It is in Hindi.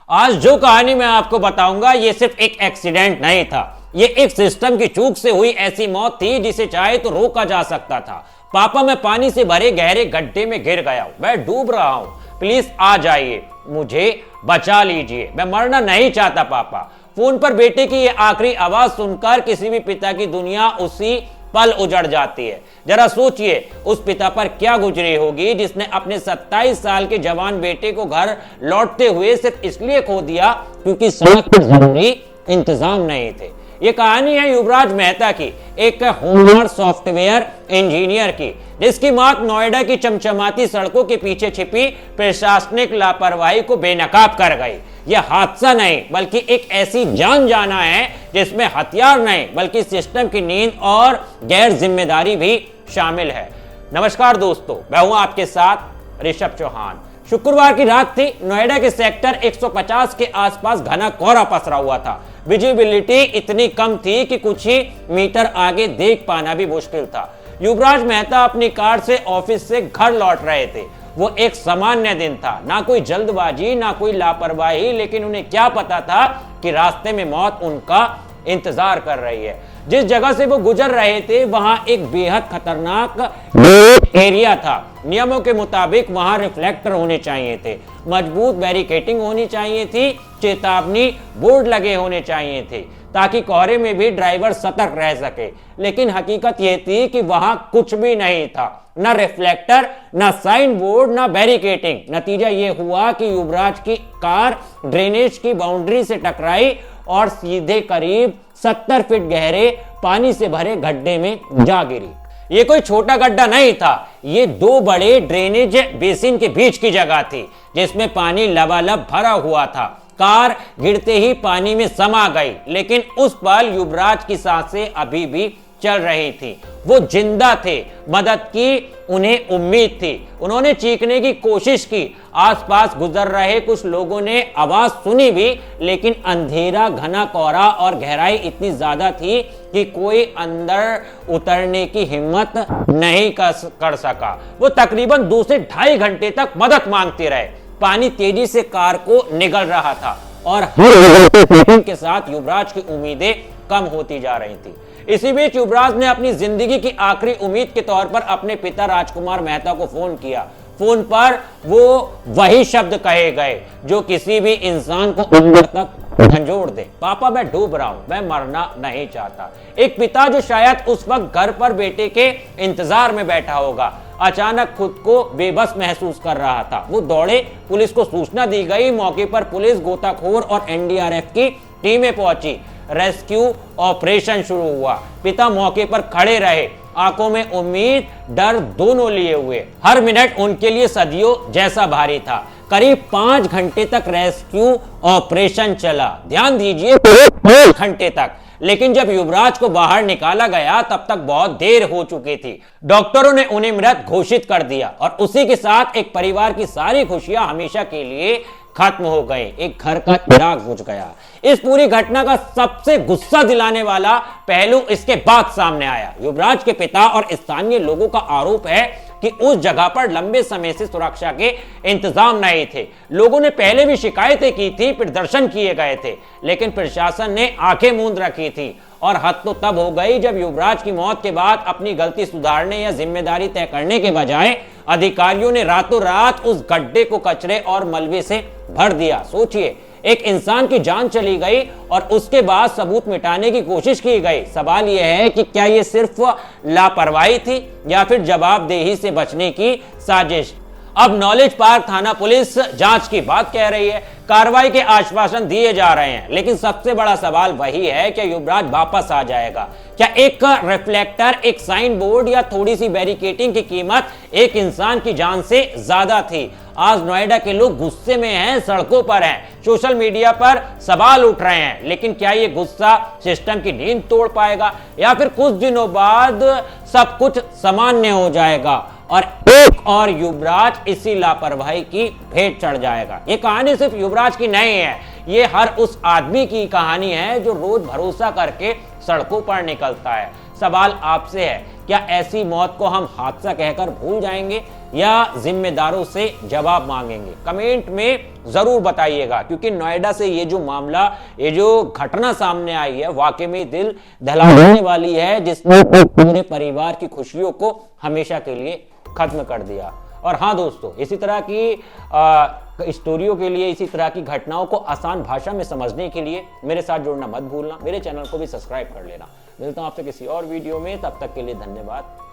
आज जो कहानी मैं आपको बताऊंगा ये सिर्फ एक एक्सीडेंट नहीं था, ये एक सिस्टम की चूक से हुई ऐसी मौत थी जिसे चाहे तो रोका जा सकता था। पापा, मैं पानी से भरे गहरे गड्ढे में गिर गया हूं, मैं डूब रहा हूं, प्लीज आ जाइए, मुझे बचा लीजिए, मैं मरना नहीं चाहता पापा। फोन पर बेटे की ये आखिरी आवाज सुनकर किसी भी पिता की दुनिया उसी पल उजड़ जाती है। जरा सोचिए उस पिता पर क्या गुजरी होगी जिसने अपने 27 साल के जवान बेटे को घर लौटते हुए सिर्फ इसलिए खो दिया क्योंकि सड़क पर जरूरी इंतजाम नहीं थे। ये कहानी है युवराज मेहता की, एक होमगार्ड सॉफ्टवेयर इंजीनियर की, जिसकी मौत नोएडा की चमचमाती सड़कों के पीछे छिपी प्रशासनिक लापरवाही को बेनकाब कर गई। यह हादसा नहीं बल्कि एक ऐसी जान जाना है जिसमें हथियार नहीं बल्कि सिस्टम की नींद और गैर जिम्मेदारी भी शामिल है। नमस्कार दोस्तों, मैं हूं आपके साथ ऋषभ चौहान। शुक्रवार की रात थी। नोएडा के सेक्टर 150 के आसपास घना कोहरा पसरा हुआ था। विजिबिलिटी इतनी कम थी कि कुछ ही मीटर आगे देख पाना भी मुश्किल था। युवराज मेहता अपनी कार से ऑफिस से घर लौट रहे थे। वो एक सामान्य दिन था, ना कोई जल्दबाजी ना कोई लापरवाही, लेकिन उन्हें क्या पता था कि रास्ते में मौत उनका इंतजार कर रही है। जिस जगह से वो गुजर रहे थे वहां एक बेहद खतरनाक एरिया था। नियमों के मुताबिक वहां रिफ्लेक्टर होने चाहिए थे, मजबूत बैरिकेटिंग होनी चाहिए थी, चेतावनी बोर्ड लगे होने चाहिए थे ताकि कोहरे में भी ड्राइवर सतर्क रह सके। लेकिन हकीकत यह थी कि वहां कुछ भी नहीं था, ना रिफ्लेक्टर, ना साइन बोर्ड, ना बैरिकेटिंग। नतीजा यह हुआ कि युवराज की कार ड्रेनेज की बाउंड्री से टकराई और सीधे करीब 70 फीट गहरे पानी से भरे गड्ढे में जा गिरी। ये कोई छोटा गड्ढा नहीं था, ये दो बड़े ड्रेनेज बेसिन के बीच की जगह थी जिसमें पानी लबालब भरा हुआ था। कार गिरते ही पानी में समा गई, लेकिन उस पल युवराज की सांसें अभी भी चल रही थी। वो जिंदा थे, मदद की उन्हें उम्मीद थी। उन्होंने चीखने की कोशिश की, आसपास गुजर रहे कुछ लोगों ने आवाज सुनी भी, लेकिन अंधेरा, घना कोहरा और गहराई इतनी ज्यादा थी कि कोई अंदर उतरने की हिम्मत नहीं कर सका। वो तकरीबन 2 से 2.5 घंटे तक मदद मांगते रहे। पानी तेजी से कार को निगल रहा था और हर सेकंड के साथ युवराज की उम्मीदें कम होती जा रही थी। इसी बीच युवराज ने अपनी जिंदगी की आखिरी उम्मीद के तौर पर अपने पिता राजकुमार मेहता को फोन किया। फोन पर वो वही शब्द कहे गए जो किसी भी इंसान को अंदर तक झंझोड़ दे, पापा मैं डूब रहा हूं, मैं मरना नहीं चाहता। एक पिता जो शायद उस वक्त घर पर बेटे के इंतजार में बैठा होगा, अचानक खुद को बेबस महसूस कर रहा था। वो दौड़े, पुलिस को सूचना दी गई। मौके पर पुलिस, गोताखोर और एनडीआरएफ की टीमें पहुंची। रेस्क्यू ऑपरेशन शुरू हुआ। पिता मौके पर खड़े रहे, आंखों में उम्मीद, डर दोनों लिए हुए। हर मिनट उनके लिए सदियों जैसा भारी था। करीब 5 घंटे तक रेस्क्यू ऑपरेशन चला। ध्यान दीजिए, 5 घंटे तक। लेकिन जब युवराज को बाहर निकाला गया तब तक बहुत देर हो चुकी थी। डॉक्टरों ने उन्हें मृत घोषित कर दिया और उसी के साथ एक परिवार की सारी खुशियां हमेशा के लिए खत्म हो गए। एक घर का चिराग बुझ गया। इस पूरी घटना का सबसे गुस्सा दिलाने वाला पहलू इसके बाद सामने आया। युवराज के पिता और स्थानीय लोगों का आरोप है कि उस जगह पर लंबे समय से सुरक्षा के इंतजाम नहीं थे। लोगों ने पहले भी शिकायतें की थी, प्रदर्शन किए गए थे, लेकिन प्रशासन ने आंखें मूंद रखी थी। और हद तो तब हो गई जब युवराज की मौत के बाद अपनी गलती सुधारने या जिम्मेदारी तय करने के बजाय अधिकारियों ने रातों रात उस गड्ढे को कचरे और मलबे से भर दिया। सोचिए, एक इंसान की जान चली गई और उसके बाद सबूत मिटाने की कोशिश की गई। सवाल यह है कि क्या यह सिर्फ लापरवाही थी या फिर जवाबदेही से बचने की साजिश। अब नॉलेज पार्क थाना पुलिस जांच की बात कह रही है, कार्रवाई के आश्वासन दिए जा रहे हैं, लेकिन सबसे बड़ा सवाल वही है कि युवराज वापस आ जाएगा। क्या एक रिफ्लेक्टर, एक साइन बोर्ड या थोड़ी सी बैरिकेटिंग की कीमत एक इंसान की जान से ज्यादा थी? आज नोएडा के लोग गुस्से में हैं, सड़कों पर हैं, सोशल मीडिया पर सवाल उठ रहे हैं, लेकिन क्या ये गुस्सा सिस्टम की नींद तोड़ पाएगा या फिर कुछ दिनों बाद सब कुछ सामान्य हो जाएगा और एक और युवराज इसी लापरवाही की भेंट चढ़ जाएगा? ये कहानी सिर्फ युवराज की नहीं है, ये हर उस आदमी की कहानी है जो रोज भरोसा करके सड़कों पर निकलता है। सवाल आपसे है, क्या ऐसी मौत को हम हादसा कहकर भूल जाएंगे या जिम्मेदारों से जवाब मांगेंगे? कमेंट में जरूर बताइएगा, क्योंकि नोएडा से ये जो मामला, ये जो घटना सामने आई है, वाकई में दिल दहलाने वाली है, जिसने पूरे परिवार की खुशियों को हमेशा के लिए खत्म कर दिया। और हाँ दोस्तों, इसी तरह की स्टोरियों के लिए, इसी तरह की घटनाओं को आसान भाषा में समझने के लिए मेरे साथ जुड़ना मत भूलना, मेरे चैनल को भी सब्सक्राइब कर लेना। मिलता हूं आपसे किसी और वीडियो में, तब तक के लिए धन्यवाद।